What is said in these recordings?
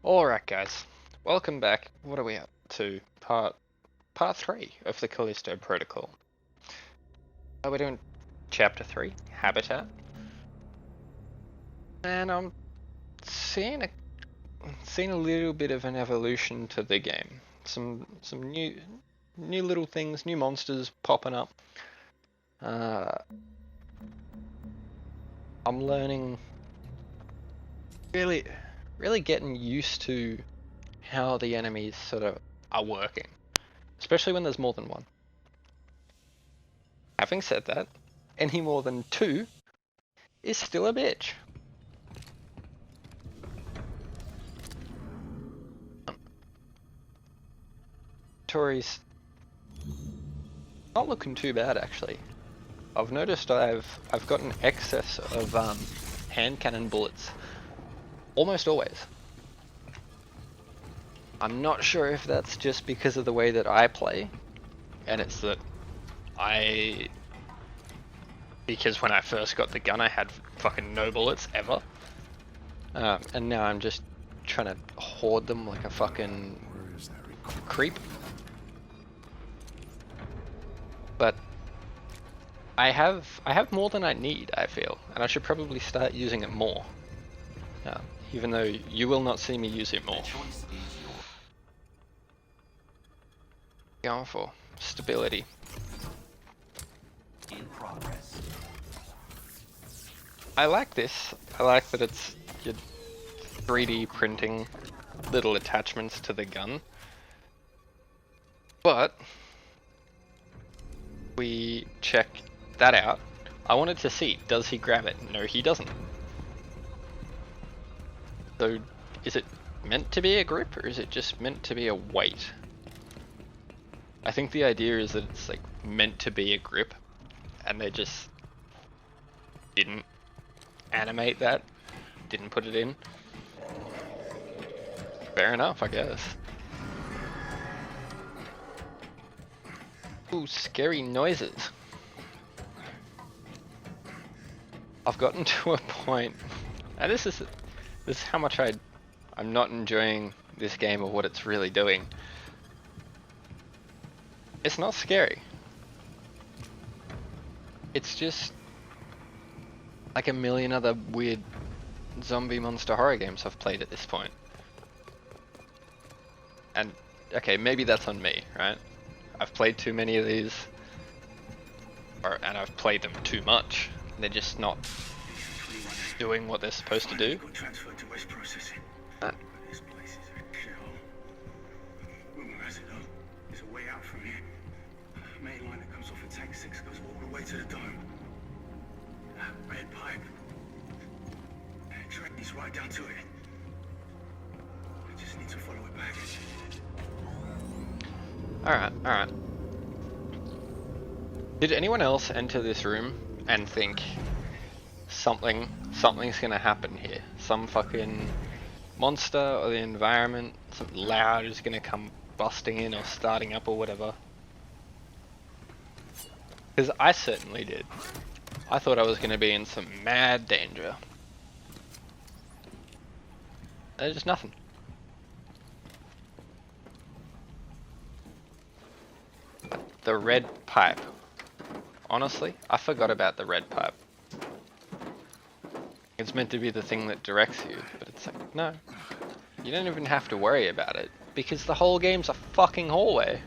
Alright guys, welcome back. What are we up to? Part 3 of the Callisto Protocol. We're doing Chapter 3, Habitat. And I'm seeing a little bit of an evolution to the game. Some new little things, new monsters popping up. I'm learning, really getting used to how the enemies sort of are working, especially when there's more than one. Having said that, any more than two is still a bitch. Tori's not looking too bad actually. I've noticed I've got an excess of hand cannon bullets almost always. I'm not sure if that's just because of the way that I play, and it's that because when I first got the gun I had fucking no bullets ever, and now I'm just trying to hoard them like a fucking creep. But I have more than I need, I feel, and I should probably start using it more. Even though you will not see me use it more. Going for stability. In progress. I like this. I like that it's your 3D printing little attachments to the gun. But we check that out. I wanted to see, does he grab it? No, he doesn't. So, is it meant to be a grip, or is it just meant to be a weight? I think the idea is that it's like meant to be a grip, and they just didn't animate that, didn't put it in. Fair enough, I guess. Ooh, scary noises. I've gotten to a point, and this is how much I'm not enjoying this game or what it's really doing. It's not scary. It's just like a million other weird zombie monster horror games I've played at this point. And okay, maybe that's on me, right? I've played too many of these, and I've played them too much. They're just not doing what they're supposed to do. This place is a shithole. Rumor has it though, there's a way out from here. The main line that comes off of Tank 6 goes all the way to the dome. That red pipe. That train is right down to it. I just need to follow it back. Alright. Did anyone else enter this room and think something's gonna happen here? Some fucking monster or the environment, something loud is gonna come busting in or starting up or whatever? Because I certainly did. I thought I was gonna be in some mad danger. There's just nothing. The red pipe. Honestly, I forgot about the red pipe. It's meant to be the thing that directs you, but it's like, no. You don't even have to worry about it, because the whole game's a fucking hallway.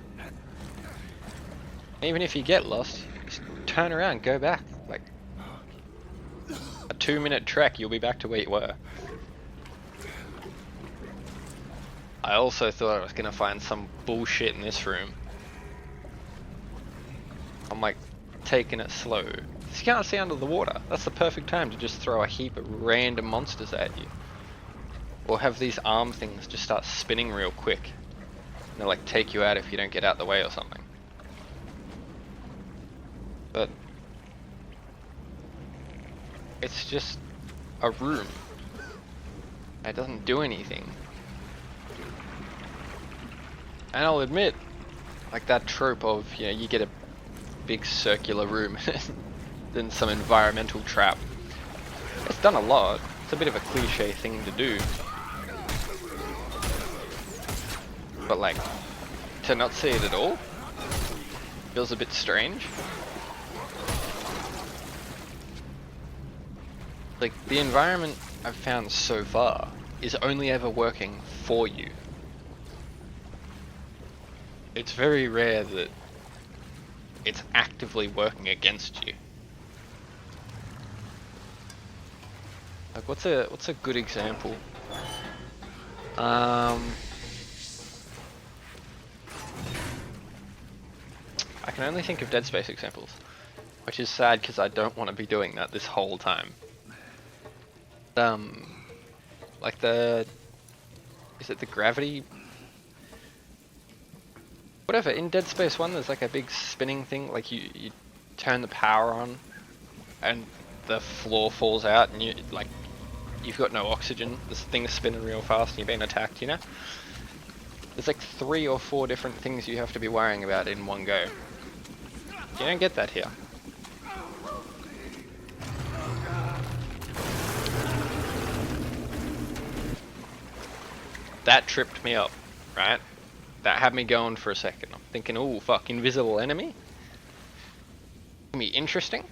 Even if you get lost, just turn around, go back. Like, a 2-minute trek, you'll be back to where you were. I also thought I was gonna find some bullshit in this room. I'm like, taking it slow. You can't see under the water. That's the perfect time to just throw a heap of random monsters at you. Or have these arm things just start spinning real quick. And they'll like take you out if you don't get out the way or something. But it's just a room. It doesn't do anything. And I'll admit, like that trope of, you know, you get a big circular room than some environmental trap. It's done a lot. It's a bit of a cliche thing to do. but like to not see it at all feels a bit strange. Like the environment I've found so far is only ever working for you. It's very rare that it's actively working against you. Like what's a good example? I can only think of Dead Space examples, which is sad because I don't want to be doing that this whole time. Like is it the gravity? Whatever, in Dead Space 1 there's like a big spinning thing, like you turn the power on and the floor falls out and you've got no oxygen, this thing's spinning real fast and you're being attacked, you know? There's like 3 or 4 different things you have to be worrying about in one go. You don't get that here. That tripped me up, right? That had me going for a second. I'm thinking, oh fuck, invisible enemy? Gonna be interesting.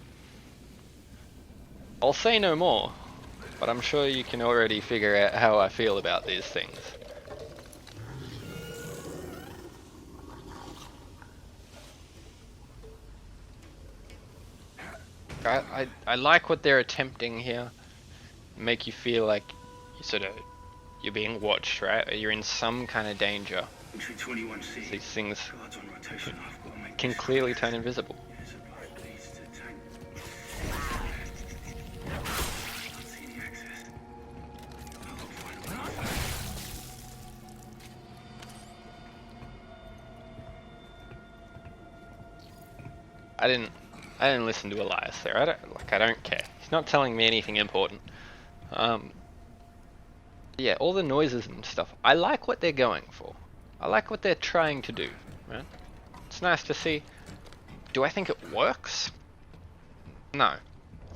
I'll say no more, but I'm sure you can already figure out how I feel about these things. I like what they're attempting here. Make you feel like you're being watched, right? You're in some kind of danger. These things can clearly turn invisible. I didn't listen to Elias there. I don't care. He's not telling me anything important. Yeah, all the noises and stuff. I like what they're going for. I like what they're trying to do, right? It's nice to see. Do I think it works? No,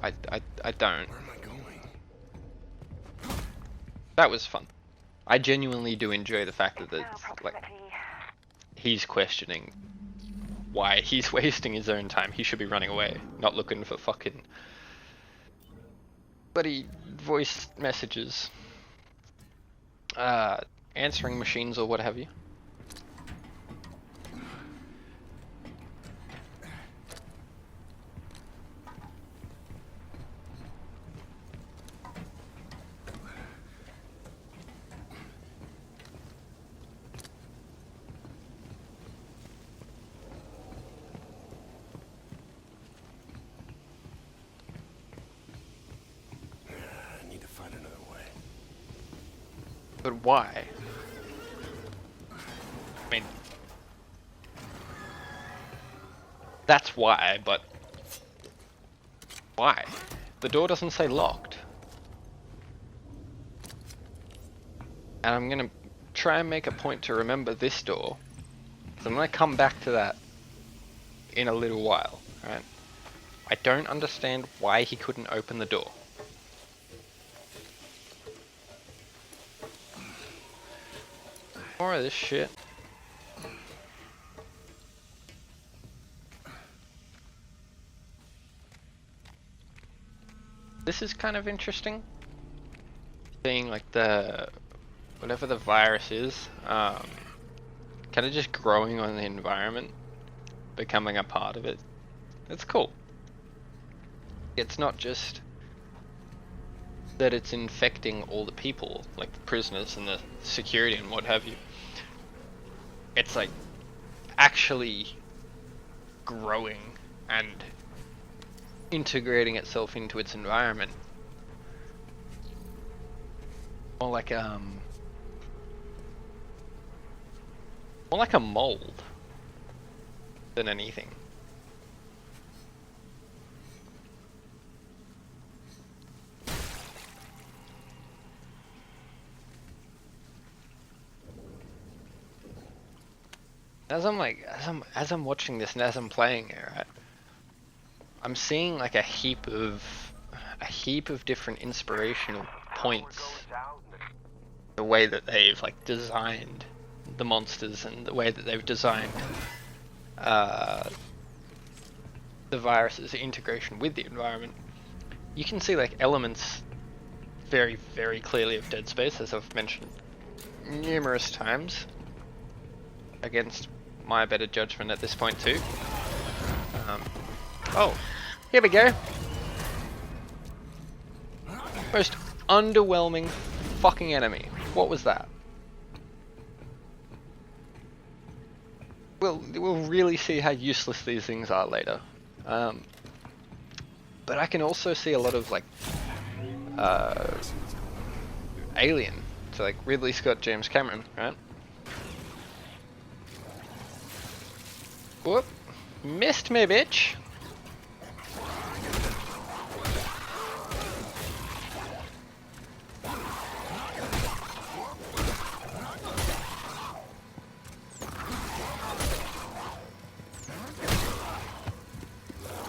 I don't. Where am I going? That was fun. I genuinely do enjoy the fact that it's like he's questioning why he's wasting his own time. He should be running away, not looking for fucking bloody voice messages, answering machines or what have you. But why? I mean, that's why, but why? The door doesn't say locked. And I'm gonna try and make a point to remember this door. So I'm gonna come back to that in a little while, right? I don't understand why he couldn't open the door. More of this shit. This is kind of interesting. Seeing like whatever the virus is, kind of just growing on the environment, becoming a part of it. It's cool. It's not just that it's infecting all the people, like the prisoners and the security and what have you. It's like actually growing and integrating itself into its environment. More like a mold than anything. As I'm watching this and as I'm playing it, right, I'm seeing like a heap of different inspirational points. The way that they've like designed the monsters and the way that they've designed the virus's integration with the environment, you can see like elements very, very clearly of Dead Space, as I've mentioned numerous times, against my better judgment at this point too. Oh, here we go. Most underwhelming fucking enemy. What was that? We'll really see how useless these things are later. But I can also see a lot of like Alien, so like Ridley Scott, James Cameron, right? Whoop, missed me, bitch.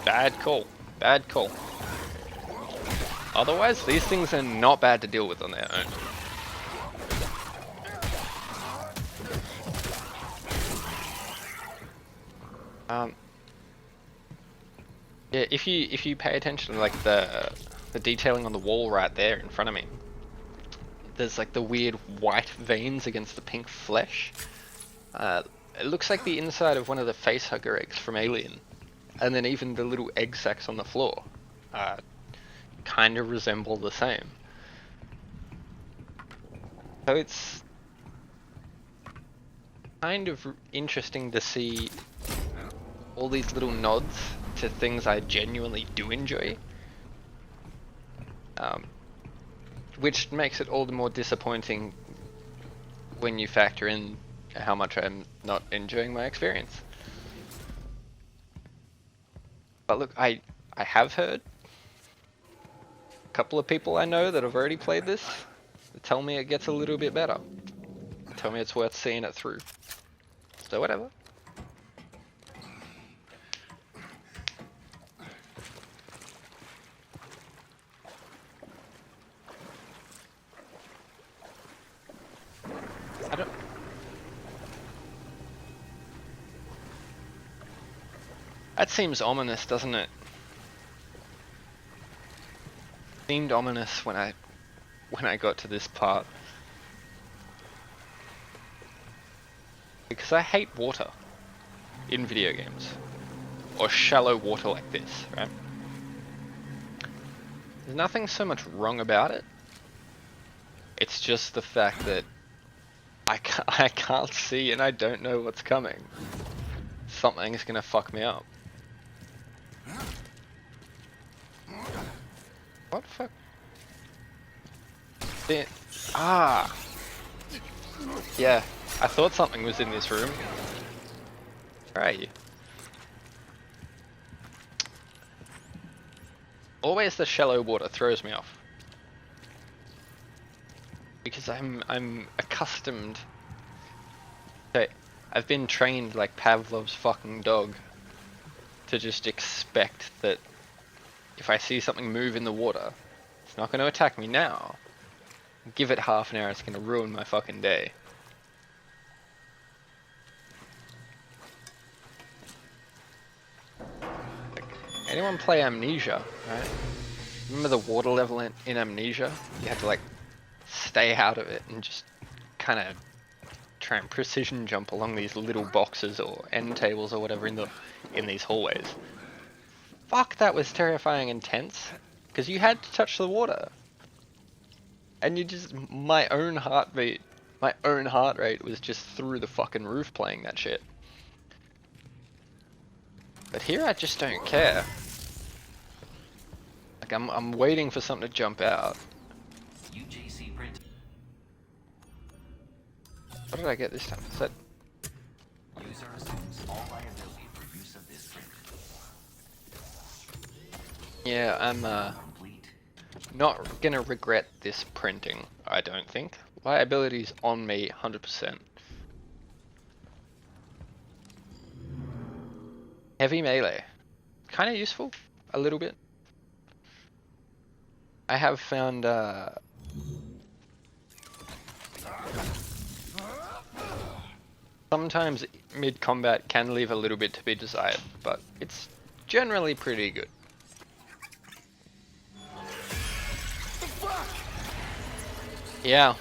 Bad call. Bad call. Otherwise, these things are not bad to deal with on their own. Yeah, if you pay attention to like the detailing on the wall right there in front of me, there's like the weird white veins against the pink flesh. It looks like the inside of one of the facehugger eggs from Alien. And then even the little egg sacs on the floor kind of resemble the same. So it's kind of interesting to see all these little nods to things I genuinely do enjoy. Which makes it all the more disappointing when you factor in how much I'm not enjoying my experience. But look, I have heard a couple of people I know that have already played this tell me it gets a little bit better. Tell me it's worth seeing it through. So whatever. I don't... That seems ominous, doesn't it? Seemed ominous when I got to this part. Because I hate water in video games. Or shallow water like this, right? There's nothing so much wrong about it. It's just the fact that I can't see and I don't know what's coming. Something's gonna fuck me up. What the fuck? Ah! Yeah, I thought something was in this room. Where are you? Always the shallow water throws me off. Because I'm accustomed to... I've been trained like Pavlov's fucking dog to just expect that if I see something move in the water, it's not going to attack me now. Give it half an hour, it's going to ruin my fucking day. Like, anyone play Amnesia, right? Remember the water level in Amnesia? You had to like stay out of it and just kind of try and precision jump along these little boxes or end tables or whatever in these hallways. Fuck, that was terrifying intense, because you had to touch the water. And you just, my own heart rate was just through the fucking roof playing that shit. But here I just don't care. Like I'm waiting for something to jump out. What did I get this time? Is that... User assumes all liability for use of this print. Yeah, I'm not gonna regret this printing, I don't think. Liability's on me 100%. Heavy melee. Kinda useful, a little bit. I have found Sometimes mid-combat can leave a little bit to be desired, but it's generally pretty good. Yeah.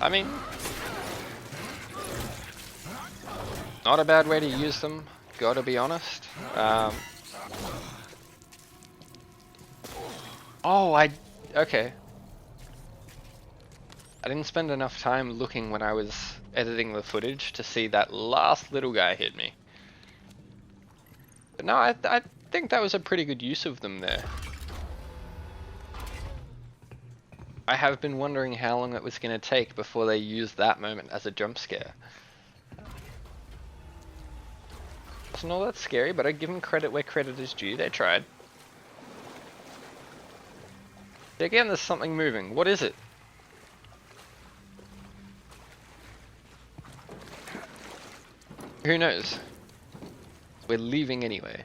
I mean, not a bad way to use them, gotta be honest. Okay. I didn't spend enough time looking when I was editing the footage to see that last little guy hit me. But no, I think that was a pretty good use of them there. I have been wondering how long it was going to take before they used that moment as a jump scare. It's not all that scary, but I give them credit where credit is due. They tried. Again, there's something moving. What is it? Who knows? We're leaving anyway.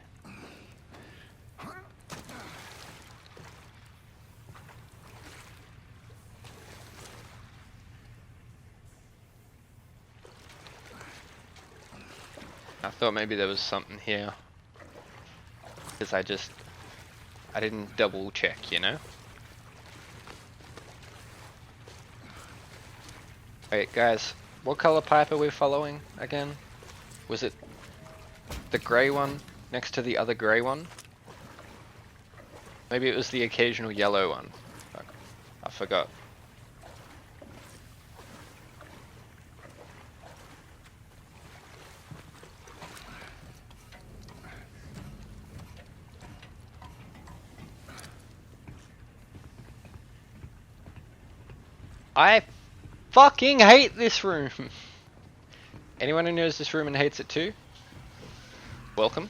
I thought maybe there was something here. Because I didn't double check, you know? Wait, guys, what color pipe are we following again? Was it the grey one next to the other grey one? Maybe it was the occasional yellow one. Fuck, I forgot. I fucking hate this room. Anyone who knows this room and hates it too? Welcome.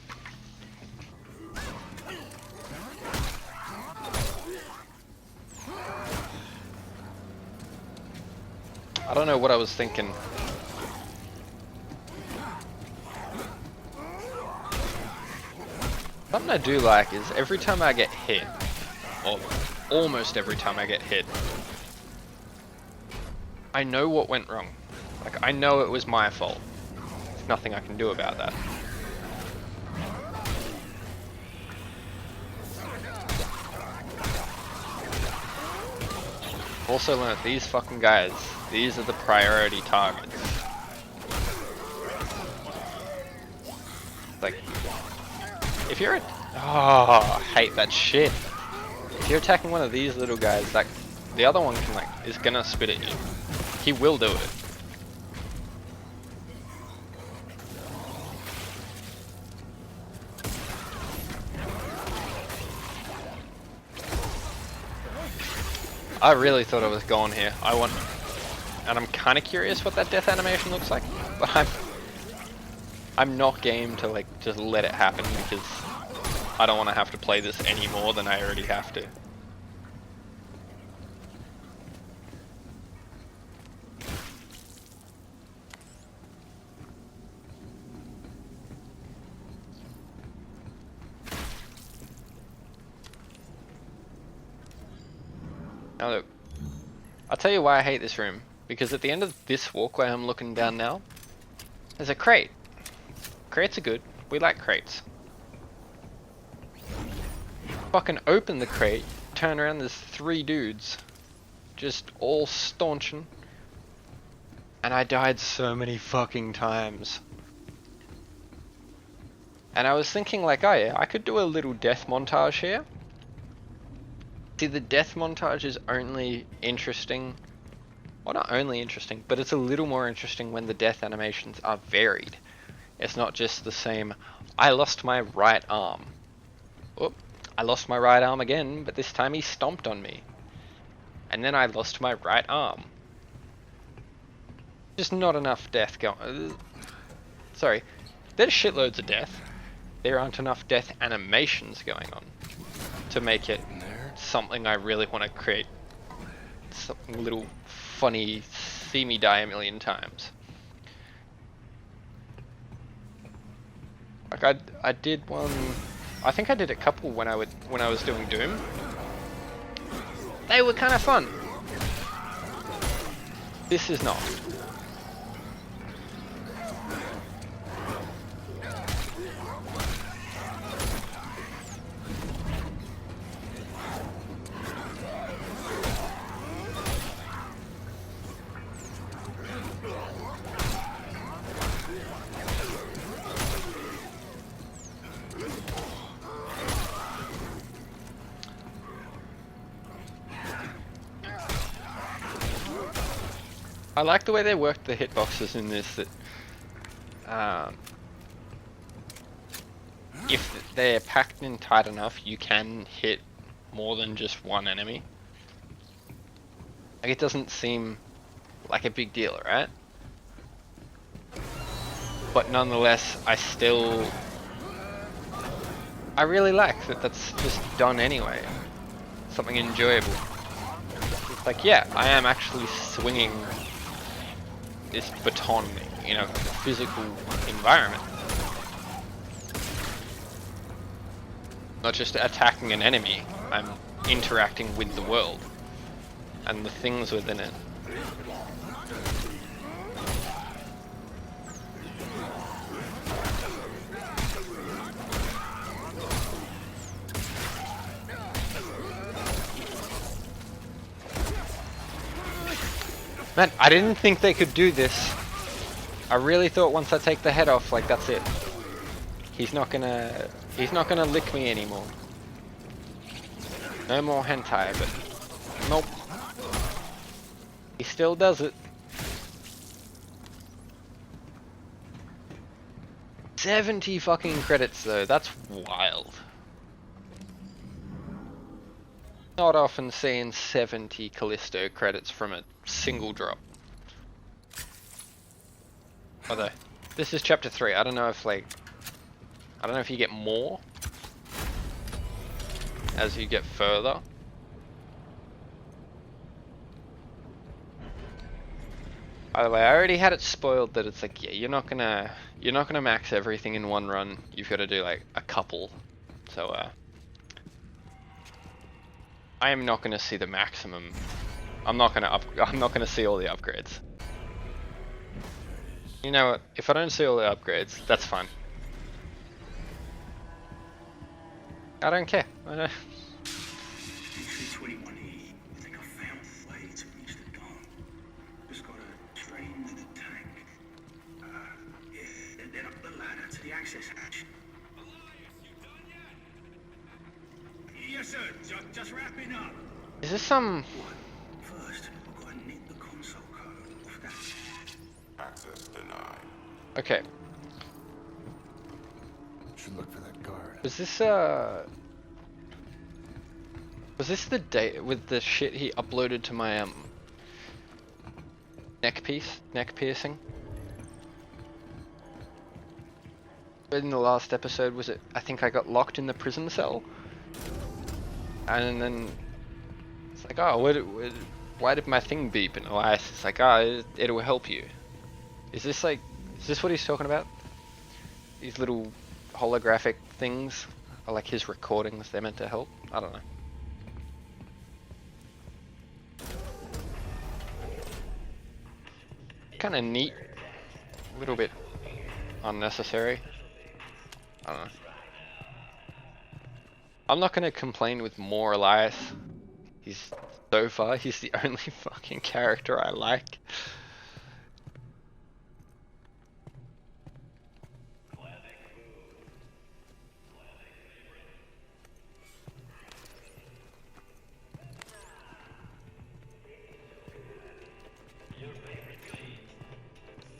I don't know what I was thinking. Something I do like is every time I get hit, or almost every time I get hit, I know what went wrong. Like, I know it was my fault. There's nothing I can do about that. Also learned these fucking guys, these are the priority targets. Like, if you're I hate that shit. If you're attacking one of these little guys, like, the other one can, like, is gonna spit at you. He will do it. I really thought I was gone here. And I'm kind of curious what that death animation looks like, but I'm not game to, like, just let it happen because I don't want to have to play this any more than I already have to. Now look, I'll tell you why I hate this room. Because at the end of this walkway I'm looking down now, there's a crate. Crates are good. We like crates. Fucking open the crate, turn around, there's 3 dudes. Just all staunching. And I died so many fucking times. And I was thinking, like, oh yeah, I could do a little death montage here. See, the death montage is only interesting, well, not only interesting, but it's a little more interesting when the death animations are varied. It's not just the same, I lost my right arm. Oh, I lost my right arm again, but this time he stomped on me. And then I lost my right arm. Just not enough death going. Sorry, there's shitloads of death. There aren't enough death animations going on to make it something I really want to create. Something little funny, see me die a million times. Like I did one. I think I did a couple when I was doing Doom. They were kind of fun. This is not. I like the way they worked the hitboxes in this, that if they're packed in tight enough, you can hit more than just one enemy. Like, it doesn't seem like a big deal, right? But nonetheless, I really like that that's just done anyway. Something enjoyable. It's like, yeah, I am actually swinging this baton in a physical environment. Not just attacking an enemy, I'm interacting with the world and the things within it. Man, I didn't think they could do this. I really thought once I take the head off, like, that's it. He's not gonna lick me anymore. No more hentai, but nope. He still does it. 70 fucking credits though, that's wild. Not often seeing 70 Callisto credits from a single drop. Although, this is chapter 3, I don't know if you get more as you get further. By the way, I already had it spoiled that it's like, yeah, you're not gonna max everything in one run. You've got to do like a couple. So I am not gonna see the maximum. I'm not gonna see all the upgrades. You know what? If I don't see all the upgrades, that's fine. I don't care. I don't. Entry 21E. I think I found a way to reach the dome. Just gotta drain the tank. Yeah, and then up the ladder to the access hatch. Yes, sir. Just wrapping up. Is this some? First, we've got to nick the console code off that. Access denied. Okay. Should look for that guard. Was this the date with the shit he uploaded to my neck piercing? In the last episode, was it? I think I got locked in the prison cell, and then it's like, oh, why did my thing beep? And Elias is like, oh, it'll help you. Is this what he's talking about? These little holographic things are like his recordings, they're meant to help? I don't know. Kind of neat, a little bit unnecessary. I don't know. I'm not gonna complain with more Elias. So far, he's the only fucking character I like.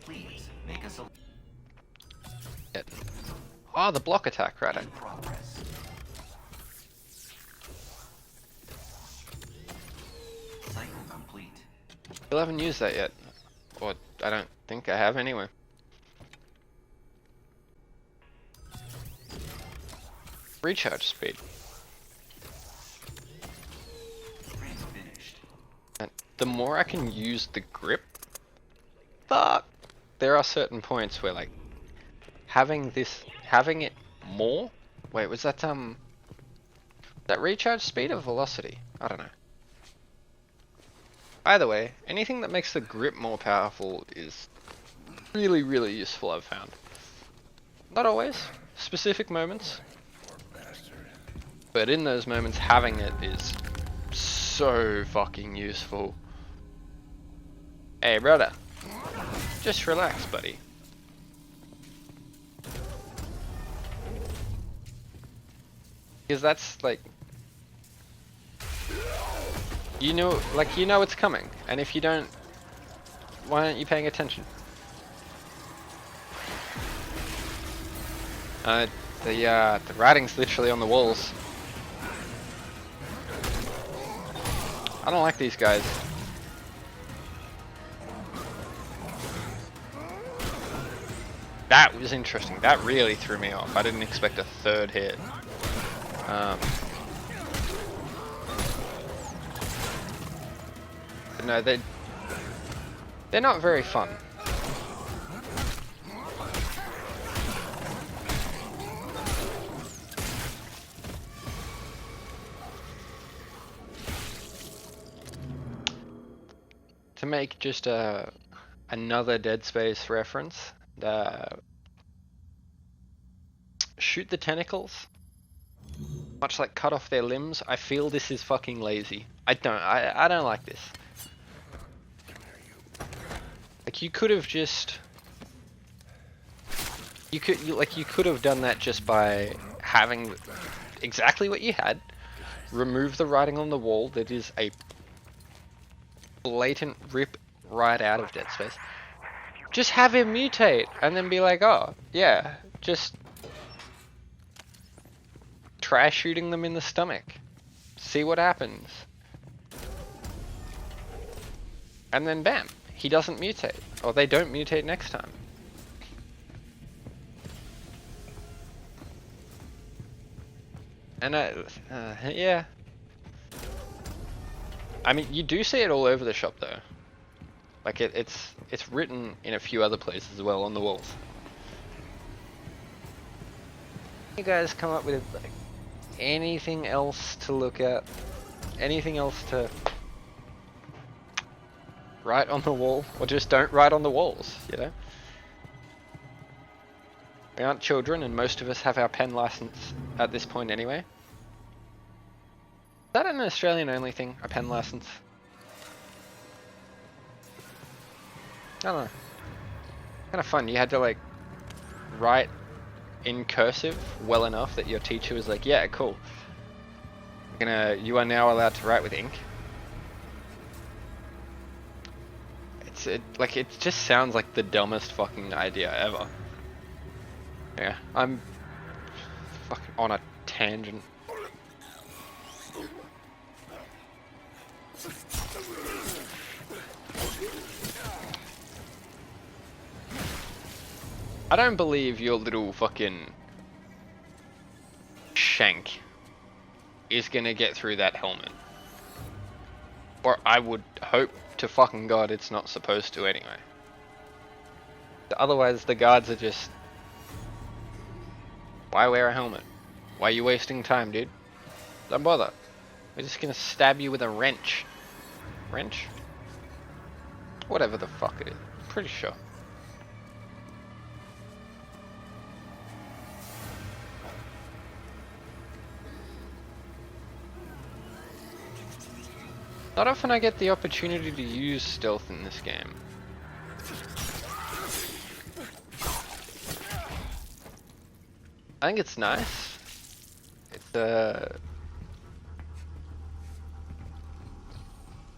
Please make us a Oh, the block attack, right? progress. Cycle complete. Still haven't used that yet. Or I don't think I have anyway. Recharge speed. Frame finished. And the more I can use the grip, but there are certain points where like having it more. Wait, was that recharge speed or velocity? I don't know. Either way, anything that makes the grip more powerful is really, really useful, I've found. Not always, specific moments, but in those moments having it is so fucking useful. Hey brother, just relax buddy. Because that's like, you know it's coming, and if you don't, why aren't you paying attention? The writing's literally on the walls. I don't like these guys. That was interesting. That really threw me off. I didn't expect a third hit. But no, they're not very fun. To make just another Dead Space reference, shoot the tentacles, much like cut off their limbs. I feel this is fucking lazy. I don't like this. Like you could have just, you could have done that just by having exactly what you had. Remove the writing on the wall that is a blatant rip right out of Dead Space. Just have him mutate and then be like, oh yeah, just try shooting them in the stomach, see what happens, and then bam, he doesn't mutate, or they don't mutate next time. And yeah, I mean, you do see it all over the shop though. Like it's written in a few other places as well on the walls. You guys come up with like anything else to look at? Anything else to write on the wall? Or just don't write on the walls, you know? We aren't children and most of us have our pen license at this point anyway. Is that an Australian only thing, a pen license? I don't know. Kind of fun. You had to like write in cursive well enough that your teacher was like, "Yeah, cool. You are now allowed to write with ink." It just sounds like the dumbest fucking idea ever. Yeah, I'm fucking on a tangent. I don't believe your little fucking shank is gonna get through that helmet. Or I would hope to fucking god it's not supposed to anyway. Otherwise the guards are just... Why wear a helmet? Why are you wasting time, dude? Don't bother. We're just gonna stab you with a wrench. Wrench? Whatever the fuck it is. Pretty sure. Not often I get the opportunity to use stealth in this game. I think it's nice. It's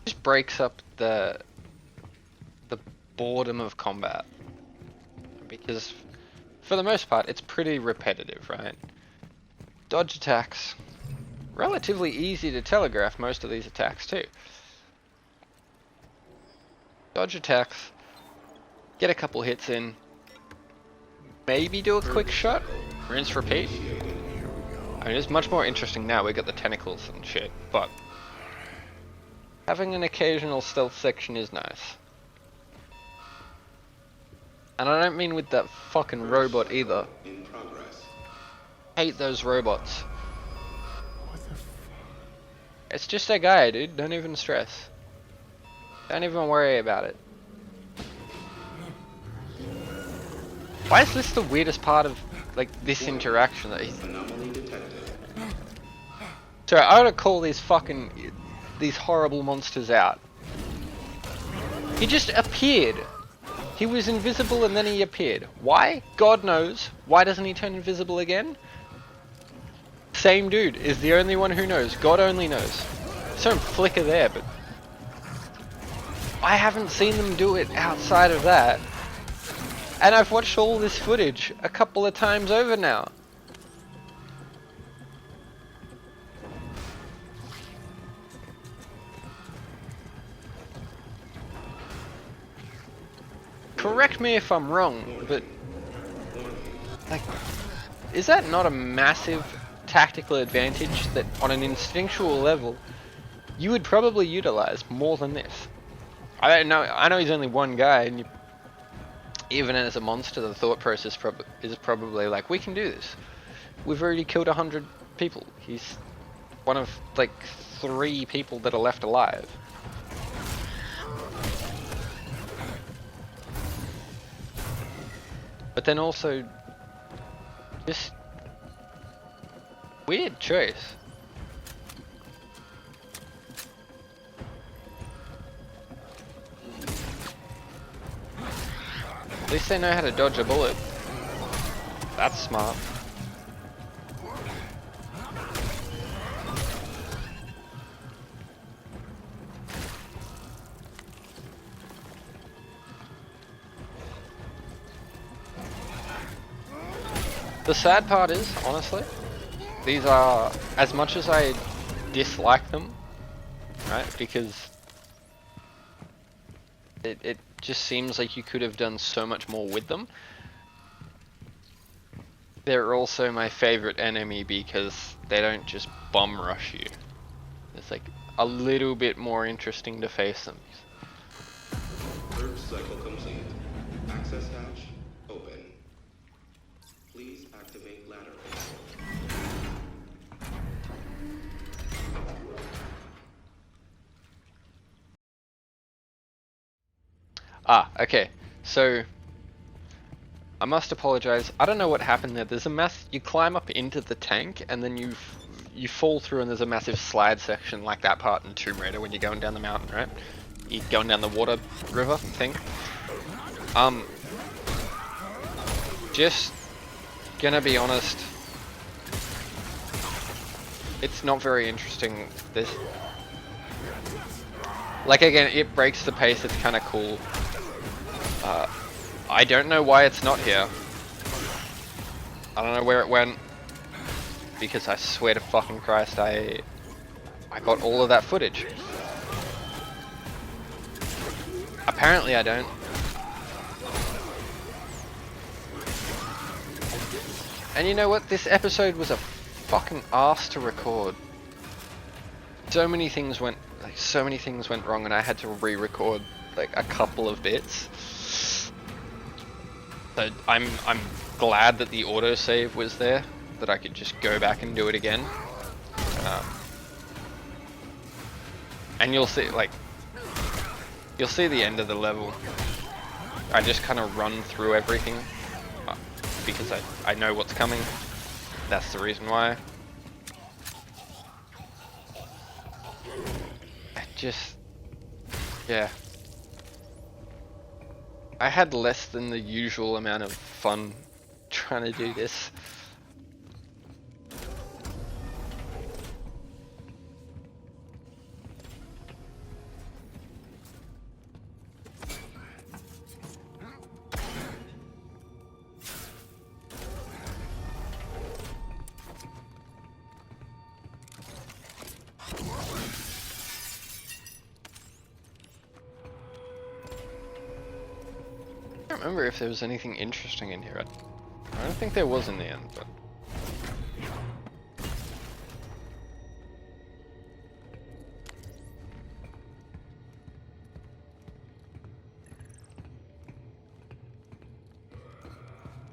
just breaks up the boredom of combat. Because for the most part it's pretty repetitive, right? Dodge attacks. Relatively easy to telegraph most of these attacks too. Dodge attacks, get a couple hits in, maybe do a quick shot, rinse repeat. I mean, it's much more interesting now, we got the tentacles and shit, but having an occasional stealth section is nice. And I don't mean with that fucking robot either. Hate those robots. It's just a guy, dude. Don't even stress. Don't even worry about it. Why is this the weirdest part of like this interaction that he's... Sorry, I gotta call these horrible monsters out. He just appeared. He was invisible and then he appeared. Why? God knows. Why doesn't he turn invisible again? Same dude is the only one who knows. God only knows. Some flicker there, but I haven't seen them do it outside of that. And I've watched all this footage a couple of times over now. Correct me if I'm wrong, but like, is that not a massive tactical advantage that on an instinctual level you would probably utilize more than this? I know he's only one guy, and even as a monster the thought process is probably like, we can do this. We've already killed 100 people. He's one of like 3 people that are left alive. But then also, just weird choice. At least they know how to dodge a bullet. That's smart. The sad part is, honestly, these are, as much as I dislike them, right, because it just seems like you could have done so much more with them, they're also my favorite enemy because they don't just bum rush you. It's like a little bit more interesting to face them. Third cycle complete. Access hatch open. Please activate ladder. Okay. So I must apologize. I don't know what happened there. There's a you climb up into the tank and then you fall through, and there's a massive slide section like that part in Tomb Raider when you're going down the mountain, right? You're going down the water river thing. Just gonna be honest, it's not very interesting. This, like, again, it breaks the pace. It's kind of cool. I don't know why it's not here. I don't know where it went, because I swear to fucking Christ, I got all of that footage. Apparently I don't. And you know what? This episode was a fucking arse to record. So many things went wrong, and I had to re-record like a couple of bits. So I'm glad that the autosave was there, that I could just go back and do it again. And you'll see, like, you'll see the end of the level. I just kind of run through everything because I know what's coming. That's the reason why. Yeah. I had less than the usual amount of fun trying to do this. I don't remember if there was anything interesting in here. I don't think there was in the end, but...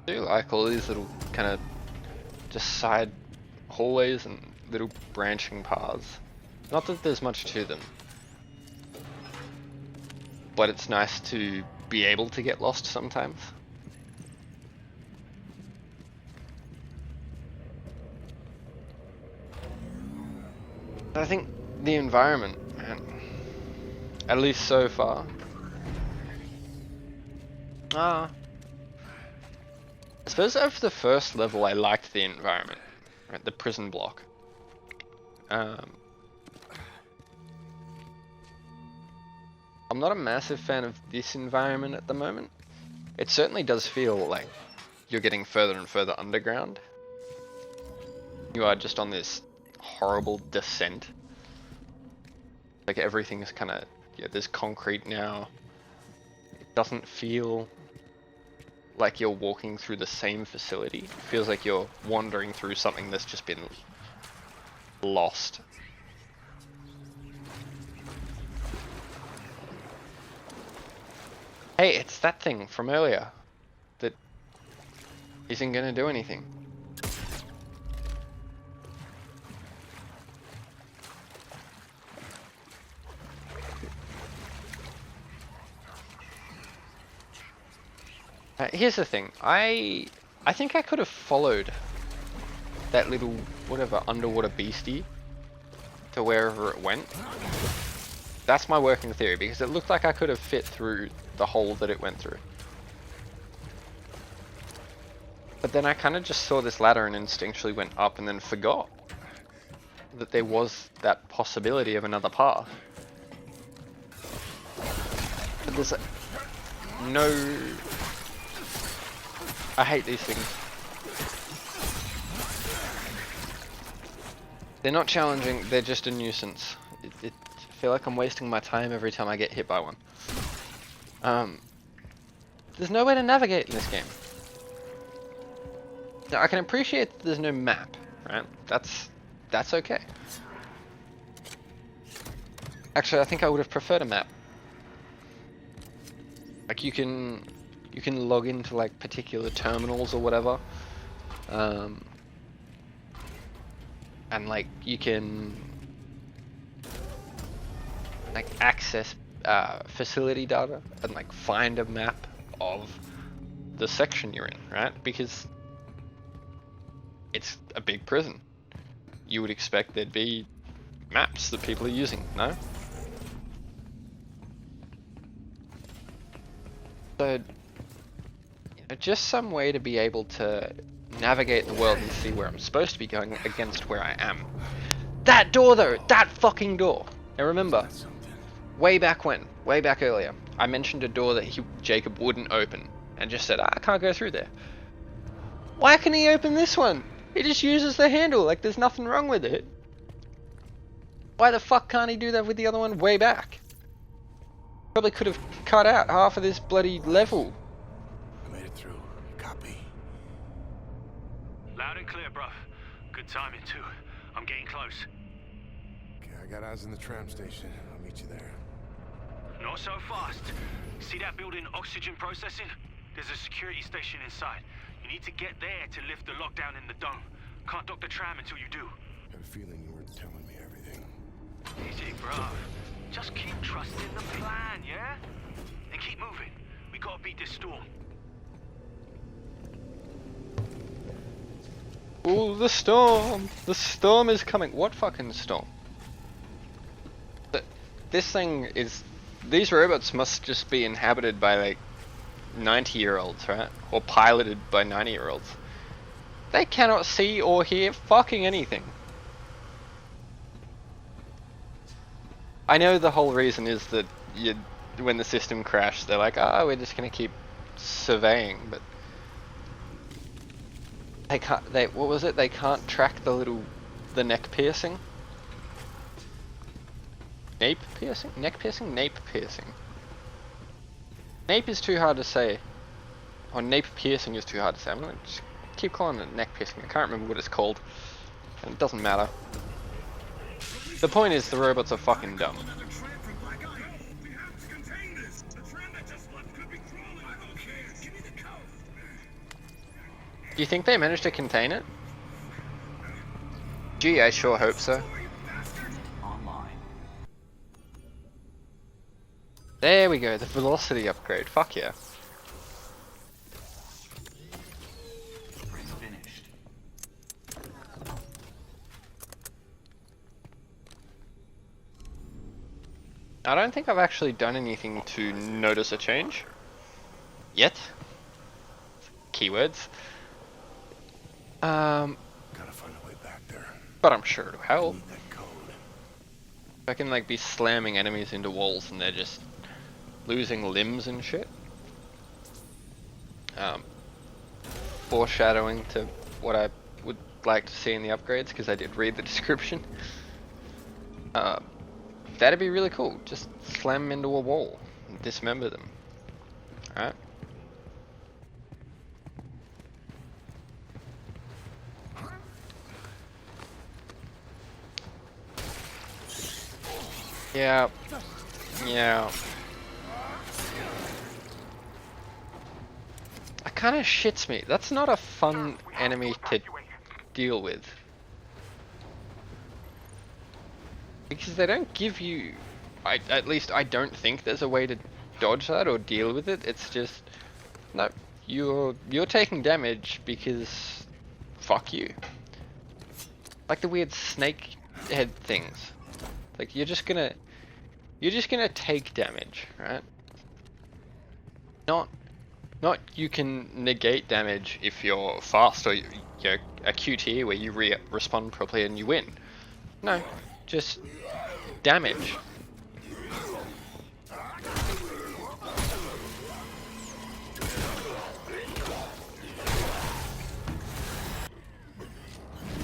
I do like all these little kind of just side hallways and little branching paths. Not that there's much to them. but it's nice to be able to get lost sometimes. I think the environment, man, at least so far. I suppose over the first level I liked the environment, right? The prison block. I'm not a massive fan of this environment at the moment. It certainly does feel like you're getting further and further underground. You are just on this horrible descent. Like everything is kind of, yeah, there's concrete now. It doesn't feel like you're walking through the same facility. It feels like you're wandering through something that's just been lost. Hey, it's that thing from earlier that isn't gonna do anything. Here's the thing, I think I could have followed that little, whatever, underwater beastie to wherever it went. That's my working theory, because it looked like I could have fit through the hole that it went through. But then I kind of just saw this ladder and instinctually went up and then forgot that there was that possibility of another path. But there's no... I hate these things. They're not challenging, they're just a nuisance. I feel like I'm wasting my time every time I get hit by one. There's no way to navigate in this game. Now, I can appreciate that there's no map, right? That's okay. Actually, I think I would have preferred a map. Like you can log into like particular terminals or whatever, and like you can like access facility data and like find a map of the section you're in, right? Because it's a big prison. You would expect there'd be maps that people are using, no? So, you know, just some way to be able to navigate the world and see where I'm supposed to be going against where I am. That door though! That fucking door! Now remember, way back earlier, I mentioned a door that Jacob wouldn't open and just said, I can't go through there. Why can he open this one? He just uses the handle like there's nothing wrong with it. Why the fuck can't he do that with the other one way back? Probably could have cut out half of this bloody level. I made it through. Copy. Loud and clear, bruv. Good timing, too. I'm getting close. Okay, I got eyes in the tram station. I'll meet you there. Not so fast. See that building, oxygen processing? There's a security station inside. You need to get there to lift the lockdown in the dome. Can't dock the tram until you do. I had a feeling you weren't telling me everything. Easy, bruv. Just keep trusting the plan, yeah? And keep moving. We gotta beat this storm. Ooh, the storm! The storm is coming. What fucking storm? This thing is... These robots must just be inhabited by like 90-year-olds, right? Or piloted by 90-year-olds. They cannot see or hear fucking anything. I know the whole reason is that when the system crashed, they're like, we're just gonna keep surveying, but they can't. What was it? They can't track the neck piercing. Nape piercing? Neck piercing? Nape piercing. Nape is too hard to say. Or nape piercing is too hard to say. I'm gonna just keep calling it neck piercing. I can't remember what it's called. And it doesn't matter. The point is, the robots are fucking dumb. Do you think they managed to contain it? Gee, I sure hope so. Online. There we go, the velocity upgrade. Fuck yeah. Print finished. I don't think I've actually done anything to notice a change. Yet. Keywords. Gotta find a way back there. But I'm sure it'll help. Need that code. I can like be slamming enemies into walls and they're just losing limbs and shit. Foreshadowing to what I would like to see in the upgrades, because I did read the description. That'd be really cool. Just slam them into a wall and dismember them. Alright. Yeah. Yeah. It kinda shits me. That's not a fun enemy to deal with. Because they don't give you... at least I don't think there's a way to dodge that or deal with it. It's just... No. You're taking damage because... Fuck you. Like the weird snake head things. Like you're just gonna take damage, right? Not you can negate damage if you're fast or you're a QTE where you respond properly and you win. No, just damage.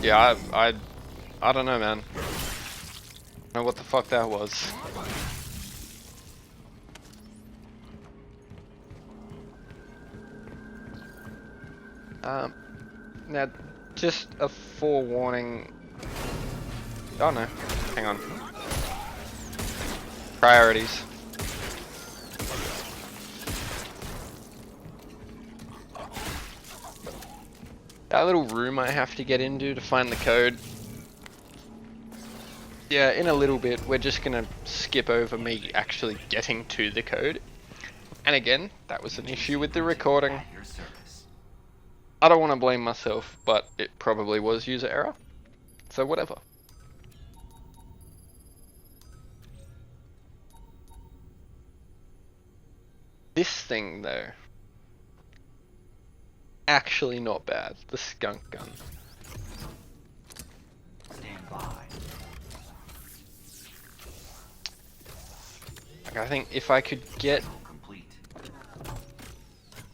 Yeah, I don't know, man. I don't know what the fuck that was. Now, just a forewarning. Oh no, hang on. Priorities. That little room I have to get into to find the code. Yeah, in a little bit, we're just gonna skip over me actually getting to the code. And again, that was an issue with the recording. At your service. I don't want to blame myself, but it probably was user error. So whatever. This thing though, actually not bad. The skunk gun. Stand by. Like, I think if I could get Complete.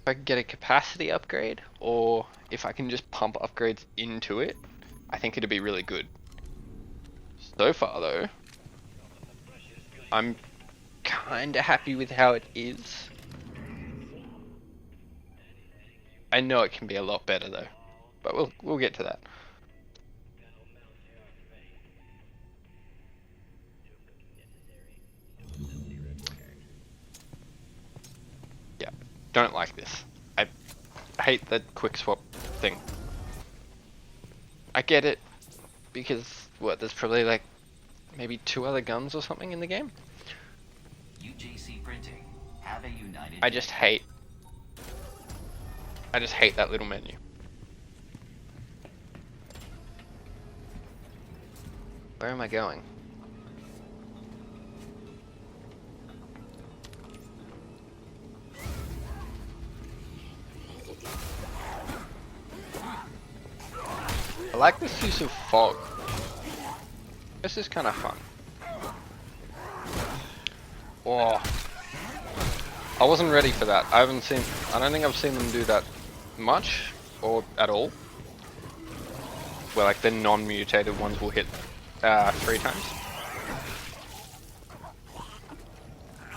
a capacity upgrade, or if I can just pump upgrades into it, I think it'd be really good. So far though, I'm kinda happy with how it is. I know it can be a lot better though, but we'll get to that. Yeah, don't like this. I hate the quick swap thing. I get it because what, there's probably like maybe 2 other guns or something in the game. UJC printing. Have a united. I just hate that little menu. Where am I going? I like this use of fog. This is kind of fun. Oh, I wasn't ready for that. I don't think I've seen them do that much or at all. Where like the non-mutated ones will hit 3 times.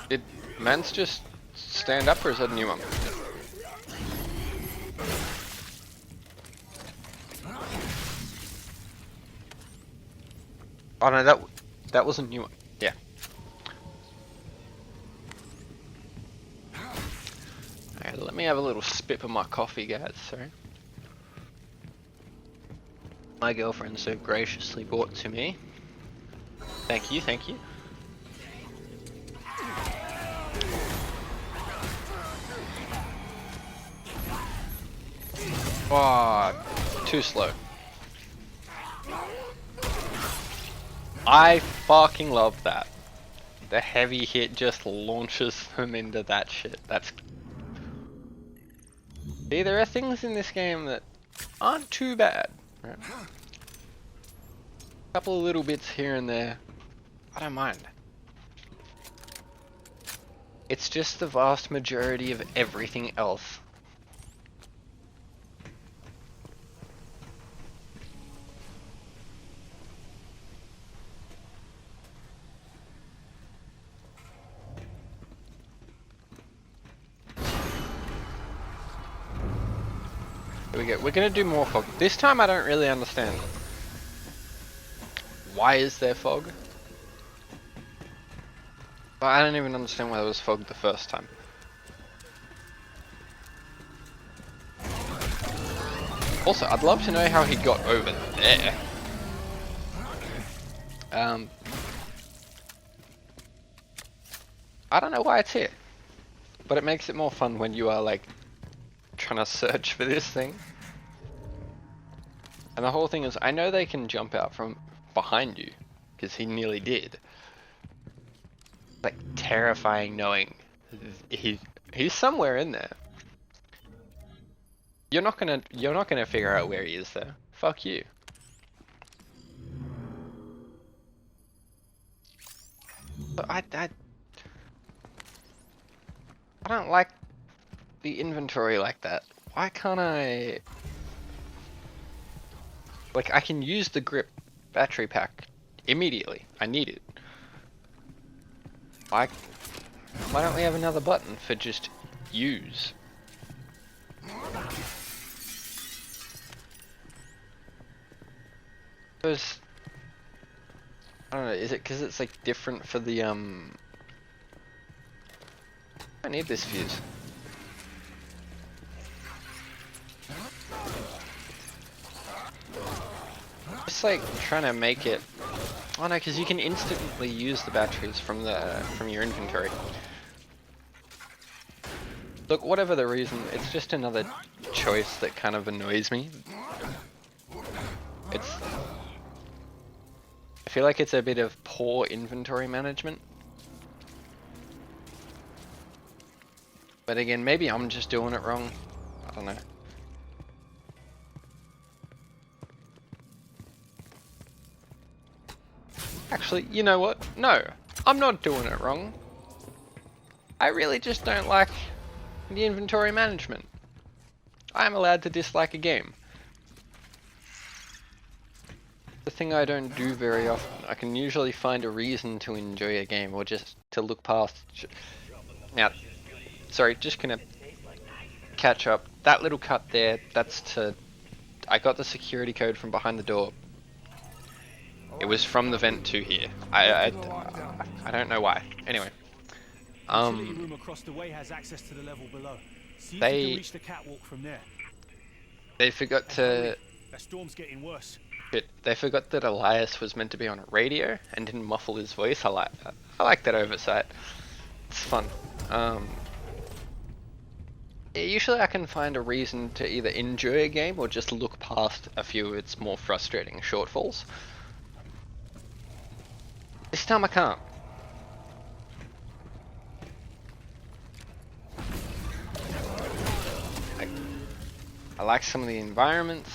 Did Mance just stand up or is that a new one? Oh no, that was a new one. Yeah. Alright, let me have a little sip of my coffee, guys. Sorry. My girlfriend so graciously brought to me. Thank you, thank you. Oh, too slow. I fucking love that. The heavy hit just launches them into that shit. That's... See, there are things in this game that aren't too bad. Right? A couple of little bits here and there. I don't mind. It's just the vast majority of everything else. Here we go. We're gonna do more fog. This time I don't really understand. Why is there fog? But I don't even understand why there was fog the first time. Also, I'd love to know how he got over there. I don't know why it's here, but it makes it more fun when you are like trying to search for this thing. And the whole thing is, I know they can jump out from behind you, because he nearly did. Like terrifying knowing he's somewhere in there. You're not gonna figure out where he is though. Fuck you. But I don't like the inventory like that. Why can't I... Like, I can use the grip battery pack immediately. I need it. Why don't we have another button for just use? Because... I don't know, is it because it's like different for the I need this fuse. Just like trying to make it. Oh no, because you can instantly use the batteries from your inventory. Look, whatever the reason, it's just another choice that kind of annoys me. I feel like it's a bit of poor inventory management. But again, maybe I'm just doing it wrong. I don't know. Actually, you know what? No, I'm not doing it wrong. I really just don't like the inventory management. I'm allowed to dislike a game. The thing I don't do very often. I can usually find a reason to enjoy a game or just to look past. Now, sorry, just gonna catch up. That little cut there, that's to... I got the security code from behind the door. It was from the vent to here. I don't know why. Anyway. Utility room across the way has access to the level below. See if you can reach the catwalk from there. They forgot to... That storm's getting worse. They forgot that Elias was meant to be on a radio and didn't muffle his voice. I like that. I like that oversight. It's fun. Usually I can find a reason to either enjoy a game or just look past a few of its more frustrating shortfalls. This time I can't. I like some of the environments.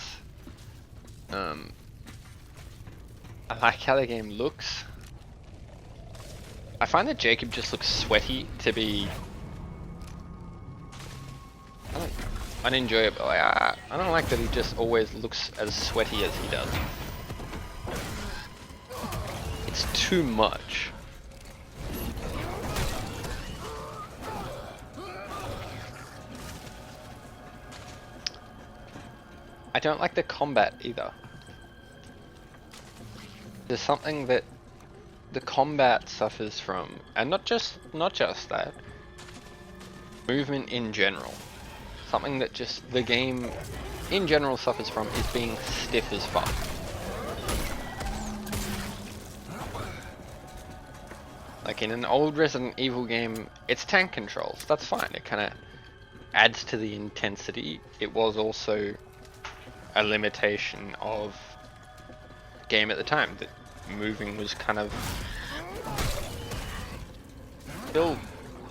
I like how the game looks. I find that Jacob just looks sweaty to be unenjoyable. I don't like that he just always looks as sweaty as he does. It's too much. I don't like the combat either. There's something that the combat suffers from, and not just that. Movement in general. Something that just the game in general suffers from is being stiff as fuck. Like in an old Resident Evil game, it's tank controls. That's fine. It kind of adds to the intensity. It was also a limitation of game at the time, that moving was kind of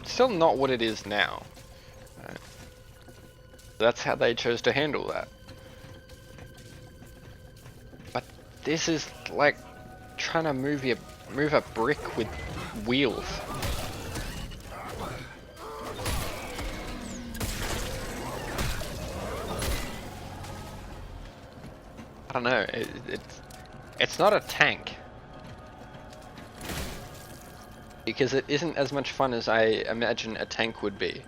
still not what it is now. Right? That's how they chose to handle that. But this is like trying to move a brick with wheels. I don't know. It's not a tank, because it isn't as much fun as I imagine a tank would be.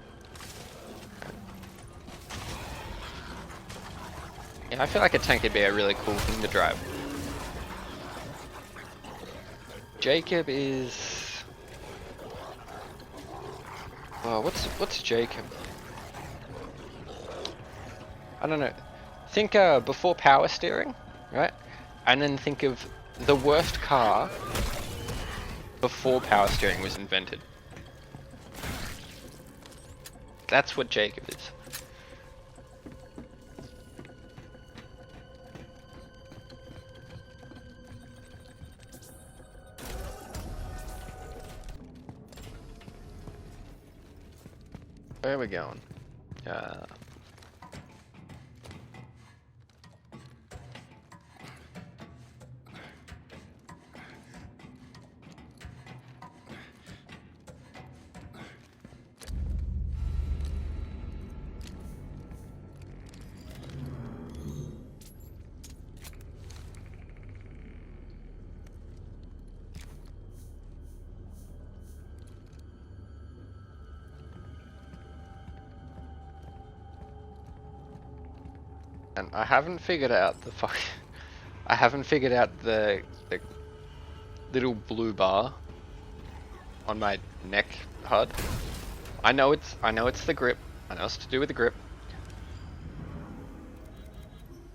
Yeah, I feel like a tank would be a really cool thing to drive. Jacob is... Oh, what's Jacob? I don't know. Think before power steering, right? And then think of the worst car before power steering was invented. That's what Jacob is. Where are we going? And I haven't figured out the I haven't figured out the little blue bar on my neck HUD. I know it's the grip. I know it's to do with the grip.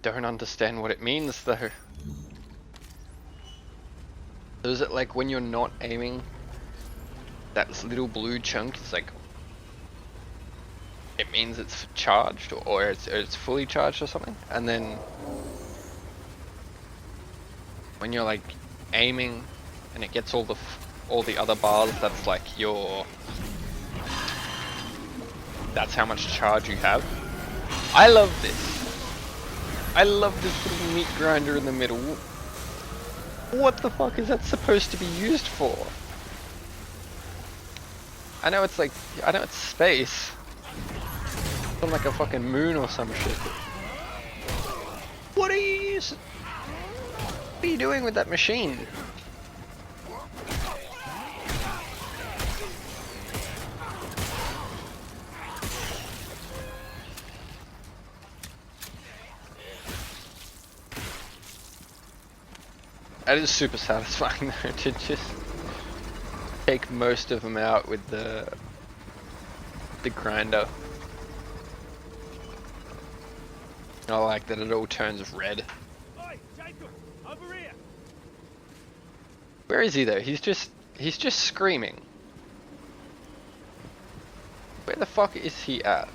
Don't understand what it means though. So is it like when you're not aiming, that little blue chunk is like, it means it's charged, or it's fully charged or something, and then when you're like aiming and it gets all the other bars, that's like that's how much charge you have. I love this. I love this little meat grinder in the middle. What the fuck is that supposed to be used for? I know it's space. It's on like a fucking moon or some shit. What are you using? What are you doing with that machine? That is super satisfying though, to just take most of them out with the grinder. I like that it all turns red. Oi, Jacob, over here. Where is he though? He's just screaming. Where the fuck is he at?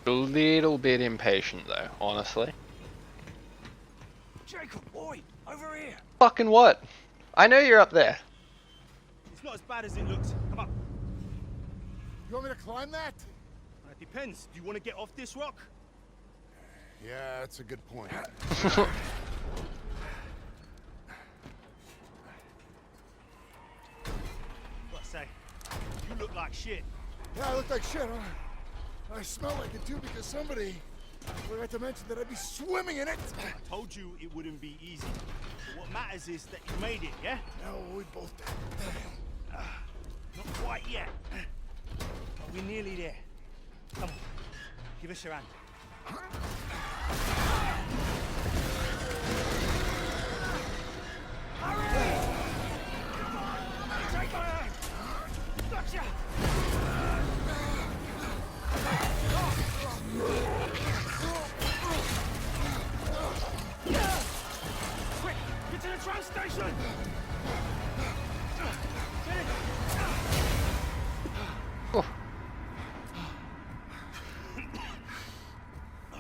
A little bit impatient though, honestly. Jacob, oi, over here. Fucking what? I know you're up there. It's not as bad as it looks. Come on. You want me to climb that? It depends. Do you want to get off this rock? Yeah, that's a good point. What I say? You look like shit. Yeah, I look like shit, huh? I smell like it too because somebody forgot to mention that I'd be swimming in it. I told you it wouldn't be easy. But what matters is that you made it, yeah? No, we both did. Not quite yet. But we're nearly there. Come on, give us your hand. Take my hand! Gotcha! Quick, get to the train station! Get in! Oh.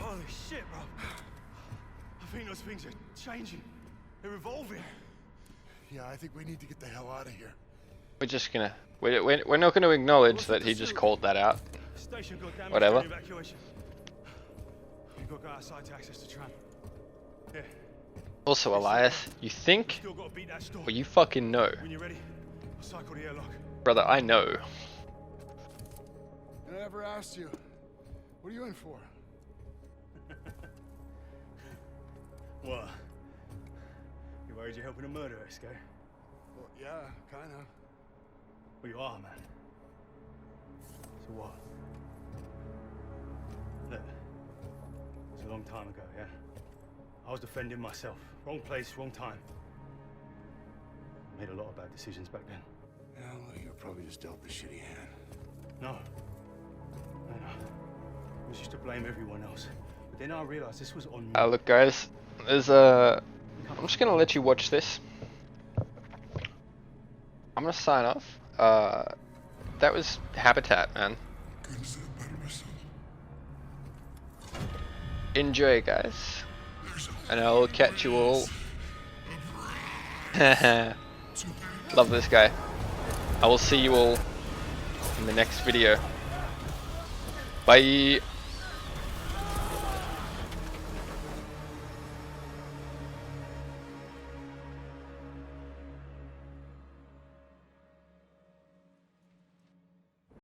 Oh, things are changing. They're evolving. Yeah, I think we need to get the hell out of here. We're just gonna... We're not gonna acknowledge that he just called that out. Station got damaged Whatever. during evacuation. You've got to go outside to access the tram. Yeah. Also, Elias, you think, Still got to beat that storm. or you fucking know. When you're ready, I'll cycle the airlock. Brother, I know. And I never asked you. What are you in for? What? You worried you're helping a murderer, Esco? Well, yeah, kinda. Well, you are, man. So what? Look, it was a long time ago, yeah? I was defending myself. Wrong place, wrong time. Made a lot of bad decisions back then. Yeah, well, you were probably just dealt the shitty hand. No. I was used to blame everyone else. But then I realized this was on me. Look, guys, there's a... I'm just gonna let you watch this. I'm gonna sign off. That was Habitat, man. Enjoy, guys. And I'll catch you all. Love this guy. I will see you all in the next video. Bye.